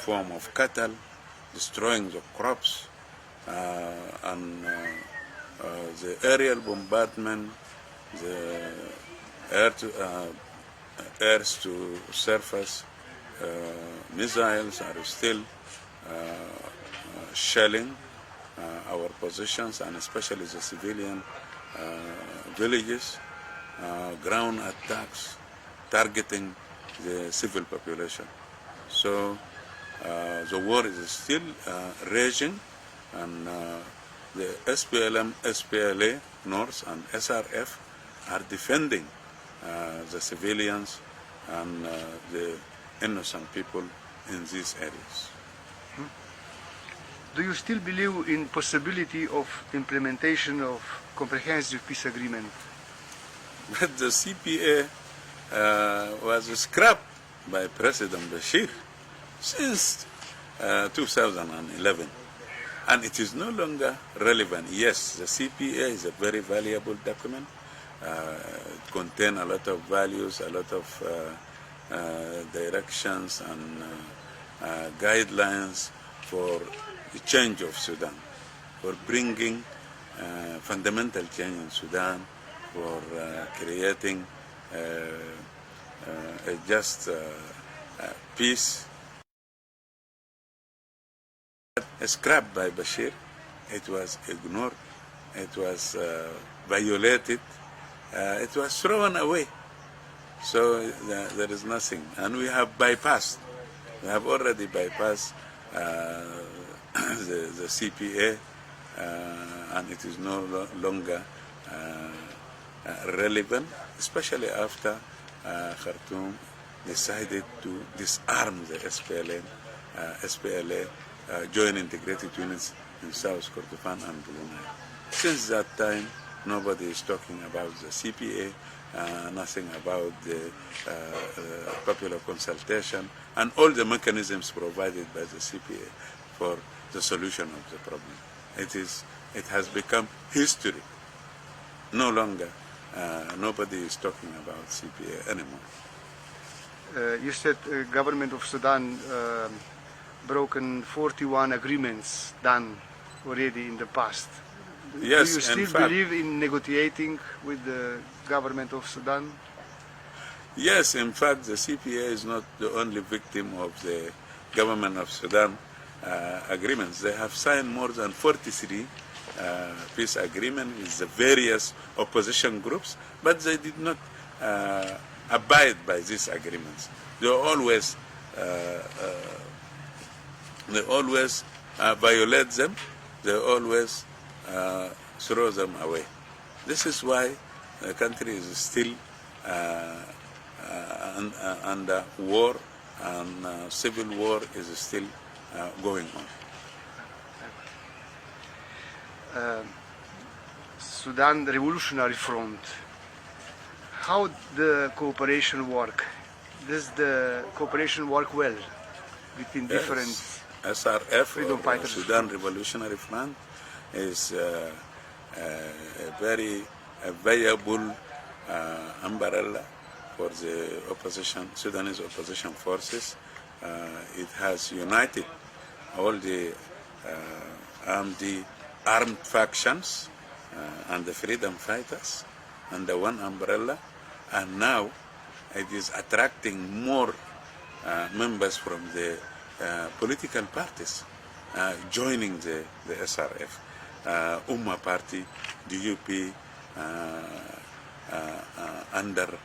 form of cattle, destroying the crops, and the aerial bombardment, the earth to surface missiles are still shelling our positions, and especially the civilian villages, ground attacks targeting the civil population. So the war is still raging, and the SPLM, SPLA, North, and SRF are defending the civilians and the innocent people in these areas. Do you still believe in possibility of implementation of comprehensive peace agreement? But the CPA was scrapped by President Bashir since 2011, and it is no longer relevant. Yes, the CPA is a very valuable document. It contains a lot of values, a lot of directions and guidelines for the change of Sudan, for bringing fundamental change in Sudan, for creating a just peace. Scrapped by Bashir, it was ignored, it was violated, it was thrown away. So there is nothing, and we have bypassed. We have already bypassed the CPA, and it is no longer relevant, especially after Khartoum decided to disarm the SPLA, joint integrated units in South Kordofan and Brunei. Since that time, nobody is talking about the CPA, nothing about the popular consultation, and all the mechanisms provided by the CPA for the solution of the problem. It has become history. No longer, nobody is talking about CPA anymore. You said government of Sudan broken 41 agreements done already in the past. Yes, do you still believe in negotiating with the government of Sudan? Yes, in fact, the CPA is not the only victim of the government of Sudan agreements. They have signed more than 43 peace agreements with the various opposition groups, but they did not abide by these agreements. They always violate them. They always throw them away. This is why the country is still under war, and civil war is still going on. Sudan Revolutionary Front. How the cooperation work? Does the cooperation work well between different SRF, freedom fighters? Sudan Revolutionary Front, is a very viable umbrella for the opposition, Sudanese opposition forces. It has united all the armed factions and the freedom fighters under one umbrella, and now it is attracting more members from the political parties joining the SRF. Umma Party, DUP, under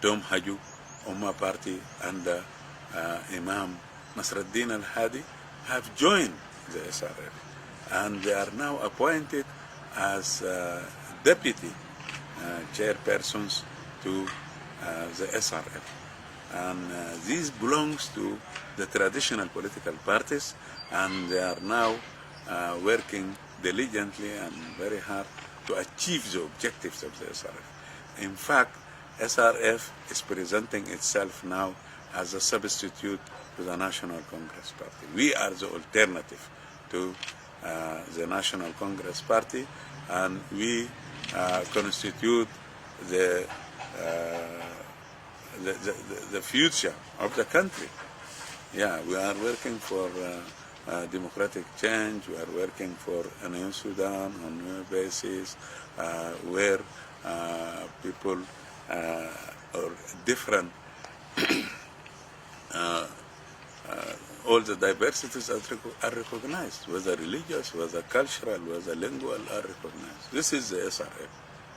Tom Haju, Umma Party under Imam Nasruddin al-Hadi have joined the SRF, and they are now appointed as deputy chairpersons to the SRF. And this belongs to the traditional political parties, and they are now working diligently and very hard to achieve the objectives of the SRF. In fact, SRF is presenting itself now as a substitute to the National Congress Party. We are the alternative to the National Congress Party, and we constitute the the future of the country. Yeah, we are working for democratic change. We are working for a new Sudan on a new basis where people or different all the diversities are recognized, whether religious, whether cultural, whether lingual, are recognized. This is the SRF.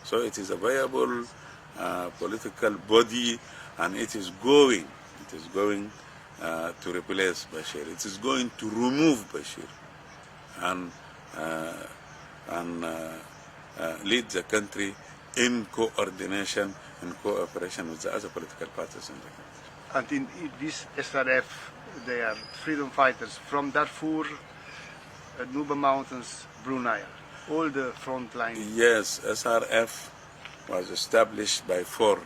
So it is a viable political body, and it is going to replace Bashir. It is going to remove Bashir and lead the country in coordination and cooperation with the other political parties in the country. And in this SRF, they are freedom fighters from Darfur, Nuba Mountains, Brunei, all the front line. Yes, SRF was established by 4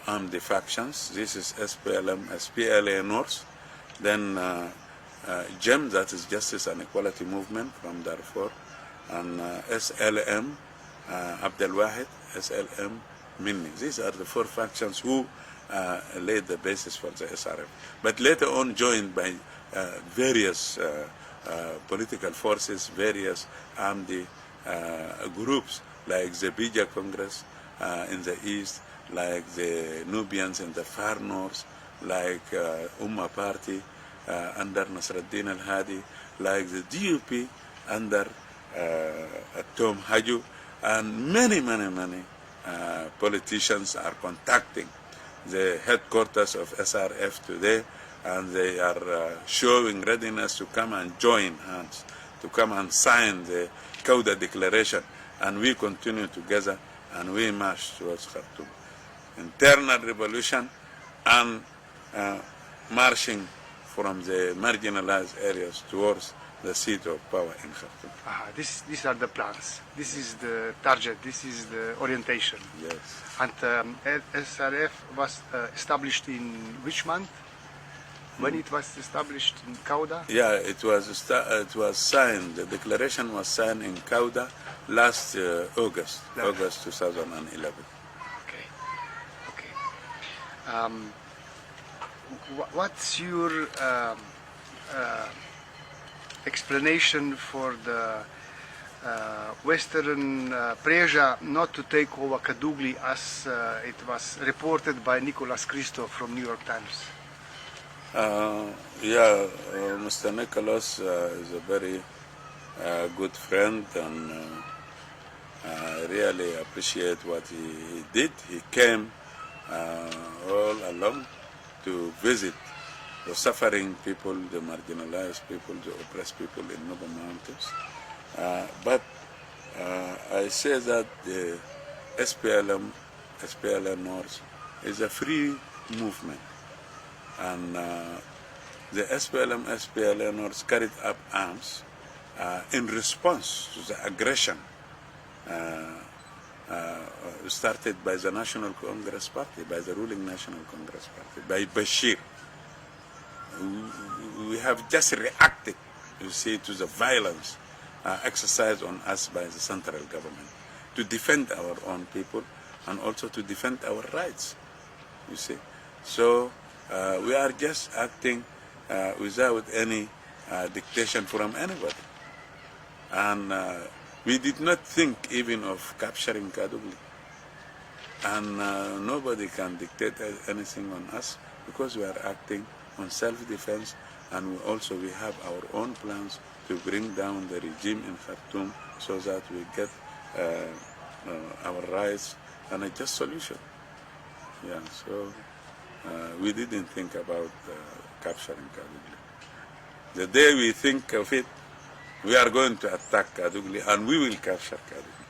armed factions. This is SPLM, SPLA North, then JEM, that is Justice and Equality Movement from Darfur, and SLM, Abdelwahid, SLM, Minni. These are the 4 factions who laid the basis for the SRF, but later on joined by various political forces, various armed groups like the Bija Congress in the east, like the Nubians in the far north, like Ummah Party under Nasruddin al-Hadi, like the DUP under Tom Haju, and many politicians are contacting the headquarters of SRF today, and they are showing readiness to come and join hands, to come and sign the Cauda Declaration, and we continue together and we march towards Khartoum. Internal revolution and marching from the marginalized areas towards the seat of power in Khartoum. These are the plans. This is the target. This is the orientation. Yes. And SRF was established in which month? When it was established in Cauda? Yeah, it was signed. The declaration was signed in Cauda last August 2011. Okay. What's your explanation for the Western pressure not to take over Kadugli as it was reported by Nicholas Christo from New York Times? Mr. Nicholas is a very good friend, and I really appreciate what he did. He came all along to visit the suffering people, the marginalized people, the oppressed people in Nuba Mountains. But I say that the SPLM North is a free movement, and the SPLA North carried up arms in response to the aggression started by the National Congress Party, by the ruling National Congress Party, by Bashir. We have just reacted, you see, to the violence exercised on us by the central government to defend our own people and also to defend our rights, you see. So we are just acting without any dictation from anybody. And we did not think even of capturing Kadugli. And nobody can dictate anything on us because we are acting on self-defense, and we have our own plans to bring down the regime in Khartoum so that we get our rights and a just solution. Yeah, so we didn't think about capturing Kadugli. The day we think of it, we are going to attack Kadugli and we will capture Kadugli.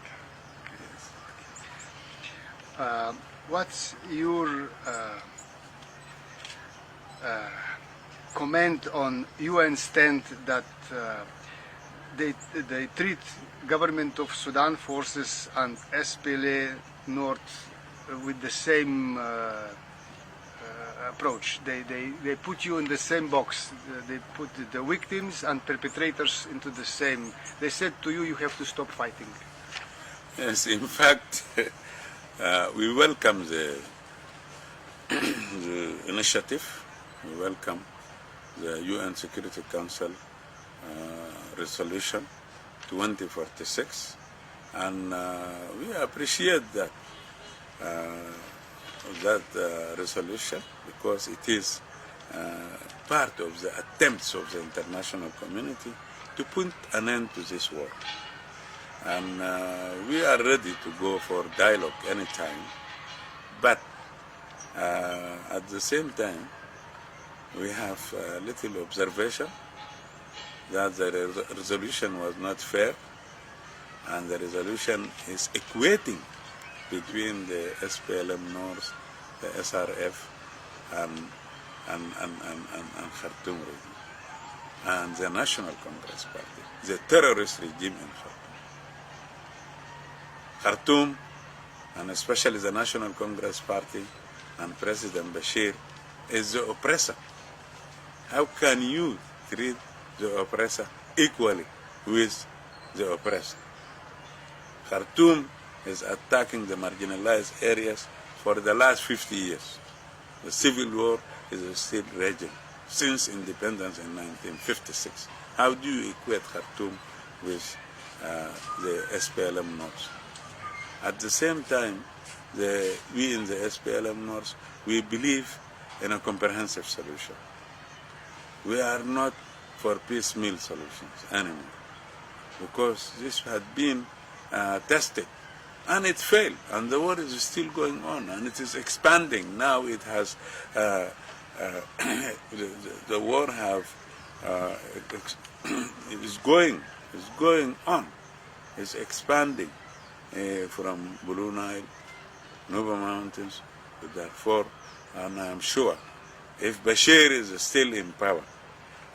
Yes. What's your comment on UN stand that they treat government of Sudan forces and SPLA North with the same approach? They put you in the same box. They put the victims and perpetrators into the same. They said to you, you have to stop fighting. Yes, in fact, we welcome initiative. We welcome the UN Security Council resolution 2046, and we appreciate that resolution, because it is part of the attempts of the international community to put an end to this war. And we are ready to go for dialogue anytime, but at the same time, we have a little observation that the resolution was not fair, and the resolution is equating between the SPLM North, the SRF, and Khartoum regime, and the National Congress Party, the terrorist regime in Khartoum. Khartoum, and especially the National Congress Party and President Bashir, is the oppressor. How can you treat the oppressor equally with the oppressed? Khartoum is attacking the marginalized areas for the last 50 years. The civil war is still raging since independence in 1956. How do you equate Khartoum with the SPLM North? At the same time, we in the SPLM North, we believe in a comprehensive solution. We are not for piecemeal solutions anymore, because this had been tested and it failed, and the war is still going on, and it is expanding. Now it has the war is going on, is expanding from Blue Nile, Nuba Mountains to Darfur, and I am sure if Bashir is still in power,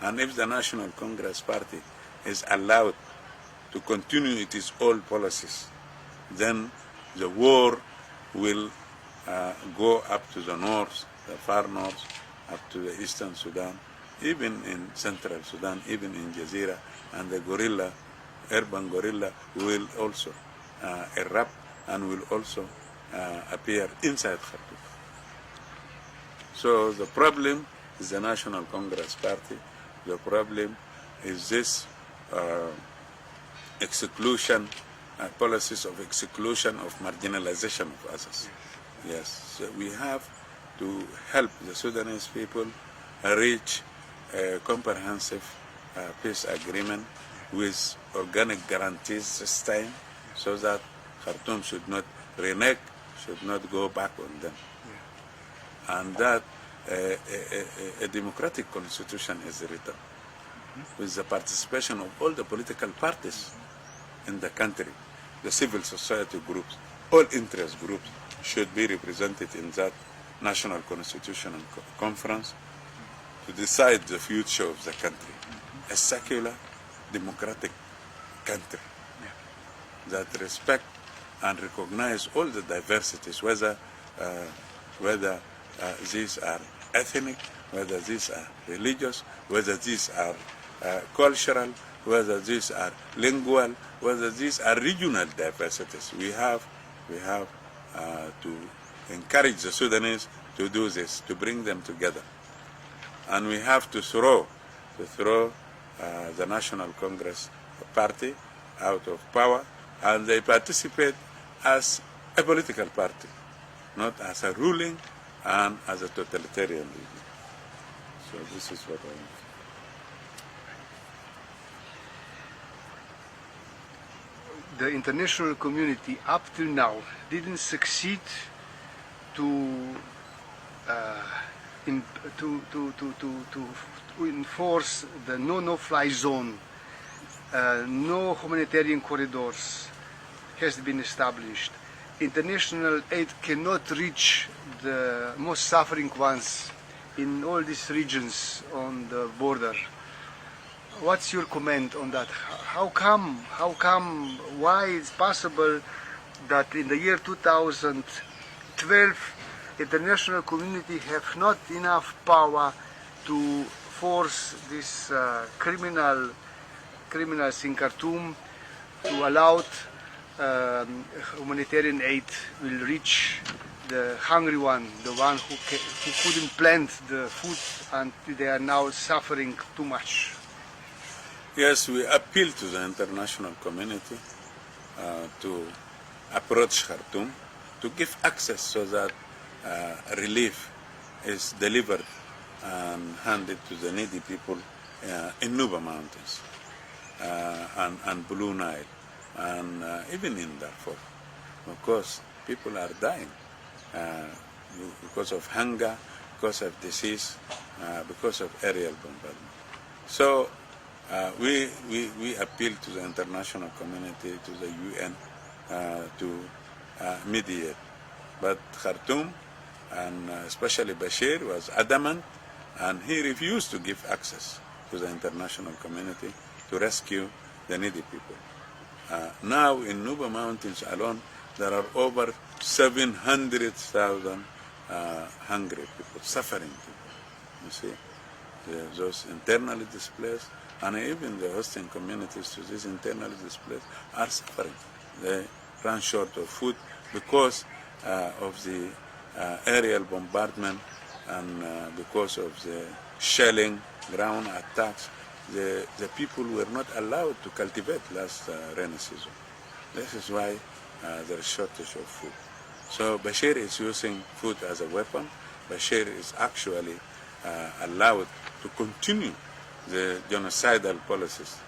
and if the National Congress Party is allowed to continue its old policies, then the war will go up to the north, the far north, up to the eastern Sudan, even in central Sudan, even in Jazeera, and the urban guerrilla will also erupt and will also appear inside Khartoum. So the problem is the National Congress Party. The problem is this exclusion, policies of exclusion, of marginalization of others. Yes, so we have to help the Sudanese people reach a comprehensive peace agreement with organic guarantees this time, so that Khartoum should not renege, should not go back on them. And that a democratic constitution is written with the participation of all the political parties in the country, the civil society groups, all interest groups should be represented in that National Constitutional Conference to decide the future of the country. A secular, democratic country that respect and recognize all the diversities, whether these are ethnic, whether these are religious, whether these are cultural, whether these are lingual, whether these are regional diversities. We have to encourage the Sudanese to do this, to bring them together. And we have to throw the National Congress Party out of power, and they participate as a political party, not as a ruling and as a totalitarian regime. So this is what I want. The international community up till now didn't succeed to enforce the no-fly zone. No humanitarian corridors has been established. International aid cannot reach the most suffering ones in all these regions on the border. What's your comment on that? How come, why it's possible that in the year 2012, international community have not enough power to force these criminals in Khartoum to allow humanitarian aid will reach the hungry one, the one who couldn't plant the food, and they are now suffering too much. Yes, we appeal to the international community to approach Khartoum, to give access so that relief is delivered and handed to the needy people in Nuba Mountains and Blue Nile and even in Darfur. Of course, people are dying because of hunger, because of disease, because of aerial bombardment. So we appeal to the international community, to the UN, to mediate. But Khartoum, and especially Bashir, was adamant, and he refused to give access to the international community to rescue the needy people. Now in Nuba Mountains alone, there are over 700,000 hungry people, suffering people. You see, those internally displaced, and even the hosting communities to these internally displaced are suffering. They run short of food because of the aerial bombardment and because of the shelling, ground attacks. The people were not allowed to cultivate last rainy season. This is why there is shortage of food. So Bashir is using food as a weapon. Bashir is actually allowed to continue the genocidal policies.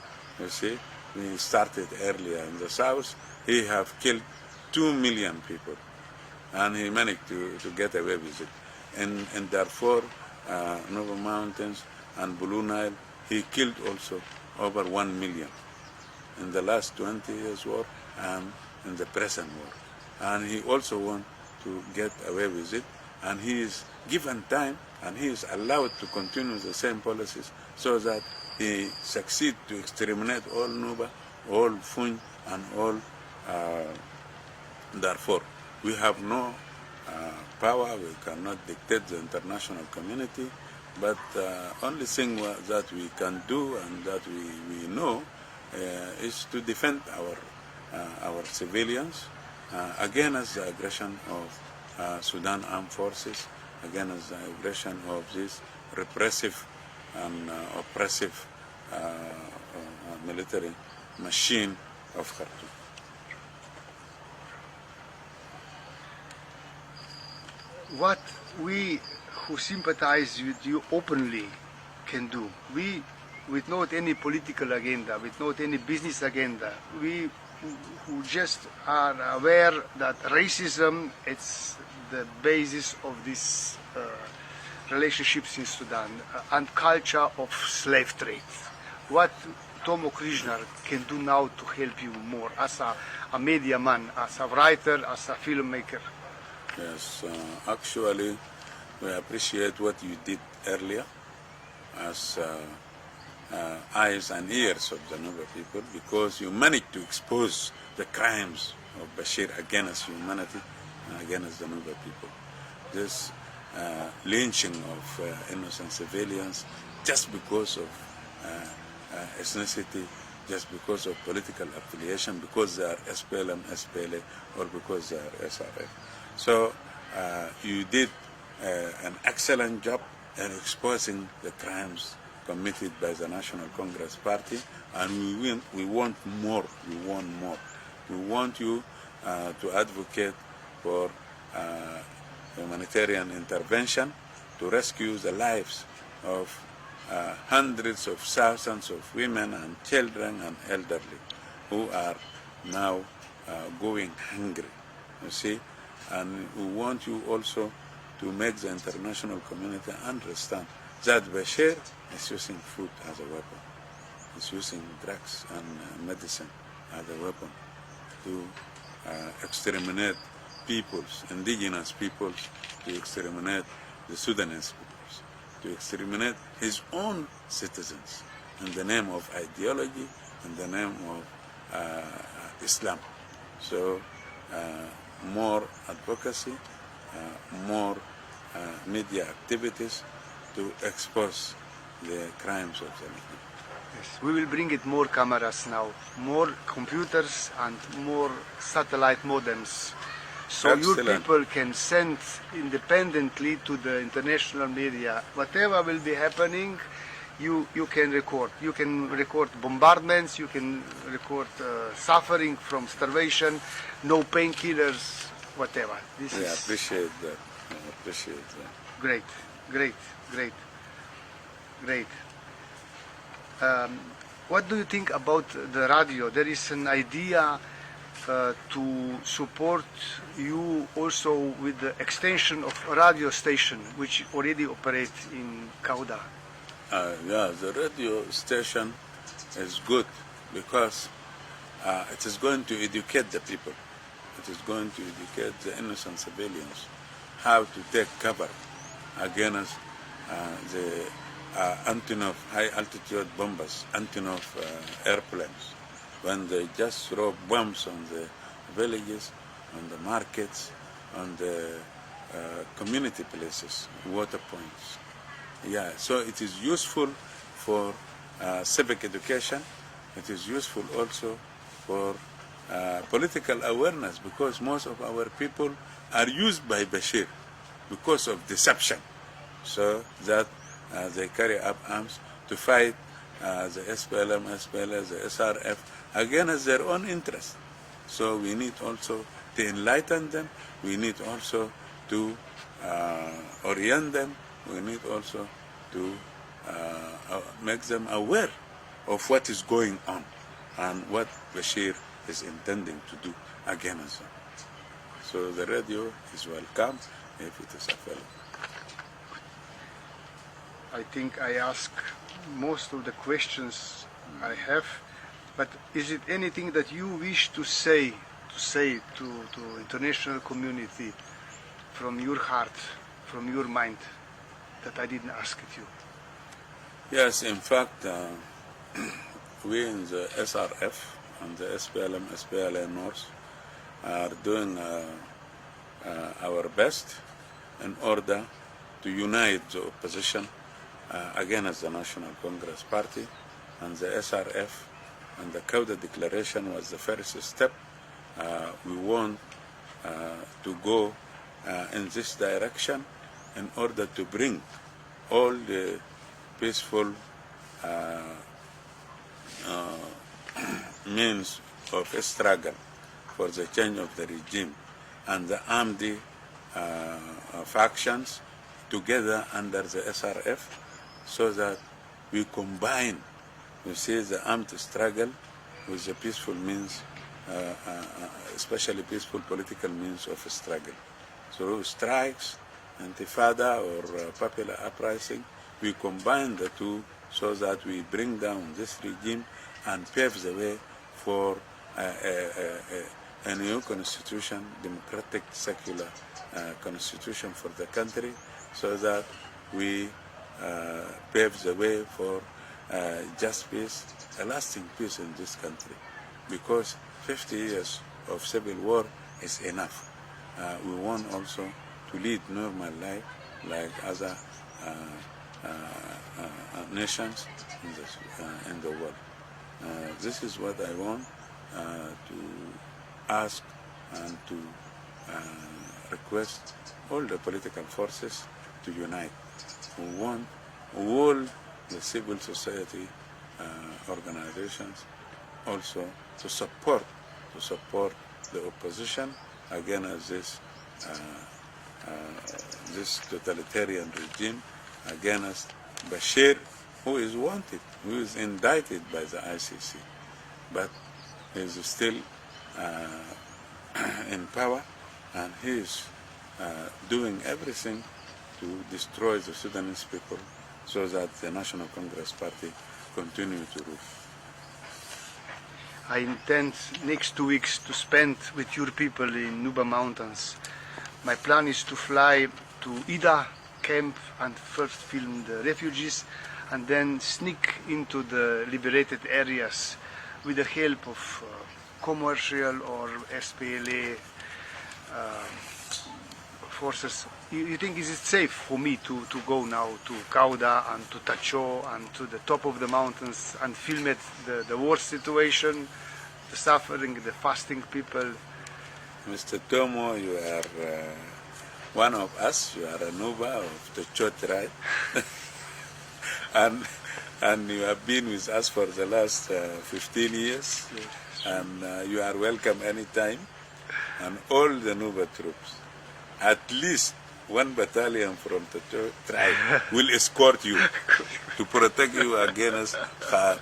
You see, we started earlier in the south. He have killed 2 million people, and he managed to get away with it. In Darfur, Nuba Mountains, and Blue Nile, he killed also over 1 million in the last 20 years war and in the present war. And he also wants to get away with it, and he is given time and he is allowed to continue the same policies so that he succeed to exterminate all Nuba, all Funj, and all Darfur. We have no power, we cannot dictate the international community, but only thing that we can do and that we know is to defend our civilians against the aggression of Sudan armed forces, against the aggression of this repressive and oppressive military machine of Khartoum. What we who sympathize with you openly can do, we without any political agenda, without any business agenda, we who just are aware that racism is the basis of these relationships in Sudan and culture of slave trade. What Tomo Krishna can do now to help you more as a media man, as a writer, as a filmmaker? Yes, actually, we appreciate what you did earlier as eyes and ears of the Nuba people, because you managed to expose the crimes of Bashir against humanity and against the Nuba people. This lynching of innocent civilians just because of ethnicity, just because of political affiliation, because they are SPLM, SPLA, or because they are SRF. So you did an excellent job in exposing the crimes committed by the National Congress Party, and we want more. We want more. We want you to advocate for humanitarian intervention to rescue the lives of hundreds of thousands of women and children and elderly who are now going hungry. You see, and we want you also to make the international community understand that Bashir is using food as a weapon. He's using drugs and medicine as a weapon to exterminate peoples, indigenous peoples, to exterminate the Sudanese peoples, to exterminate his own citizens in the name of ideology, in the name of Islam. So more advocacy, more media activities to expose the crimes of the Muslims. Yes, we will bring it more cameras now, more computers and more satellite modems So your Excellent. people can send independently to the international media whatever will be happening. You can record. You can record bombardments. You can record suffering from starvation, no painkillers, whatever. This Yeah, is appreciate that. I appreciate that. great, great, great, great. What do you think about the radio? There is an idea to support you also with the extension of a radio station which already operates in Kauda. Yeah, the radio station is good because it is going to educate the people. It is going to educate the innocent civilians how to take cover against the Antonov high-altitude bombers, Antonov airplanes, when they just throw bombs on the villages, on the markets, on the community places, water points. Yeah, so it is useful for civic education. It is useful also for political awareness because most of our people are used by Bashir because of deception. So that they carry up arms to fight the SPLM, SPLA, the SRF against their own interests. So we need also to enlighten them. We need also to orient them. We need also to make them aware of what is going on and what Bashir is intending to do against them. So the radio is welcome if it is available. I think I asked most of the questions I have, but is it anything that you wish to say to international community from your heart, from your mind, that I didn't ask it you? Yes, in fact, we in the SRF and the SPLM, SPLA North are doing our best in order to unite the opposition against the National Congress Party, and the SRF and the Kauda Declaration was the first step. We want to go in this direction in order to bring all the peaceful means of struggle for the change of the regime and the armed factions together under the SRF, so that we combine, we see the armed struggle with the peaceful means, especially peaceful political means of struggle. Through strikes, intifada or popular uprising, we combine the two so that we bring down this regime and pave the way for a new constitution, democratic, secular constitution for the country, so that we pave the way for just peace, a lasting peace in this country. Because 50 years of civil war is enough. We want also to lead normal life like other nations in the world. This is what I want to ask and to request all the political forces to unite. We want all the civil society organizations also to support the opposition against this totalitarian regime, against Bashir, who is wanted, who is indicted by the ICC, but he is still in power, and he is doing everything to destroy the Sudanese people so that the National Congress Party continue to rule. I intend next 2 weeks to spend with your people in Nuba Mountains. My plan is to fly to Ida camp and first film the refugees and then sneak into the liberated areas with the help of commercial or SPLA forces. You think is it safe for me to go now to Kauda and to Tacho and to the top of the mountains and film it, the worst situation, the suffering, the fasting people? Mr. Tomo, you are one of us. You are a Nuba of the Cho tribe. and you have been with us for the last 15 years. And you are welcome anytime. And all the Nuba troops, at least one battalion from the Cho tribe will escort you to protect you against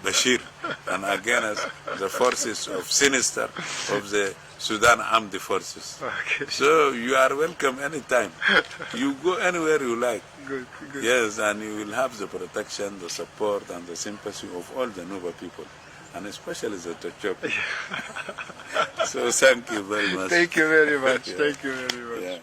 Bashir and against the forces of sinister of the Sudan Armed Forces. Okay. So you are welcome anytime. You go anywhere you like. Good, good. Yes, and you will have the protection, the support, and the sympathy of all the Nuba people, and especially the Tochop. So thank you very much. Thank you very much. Yeah. Thank you very much. Yeah.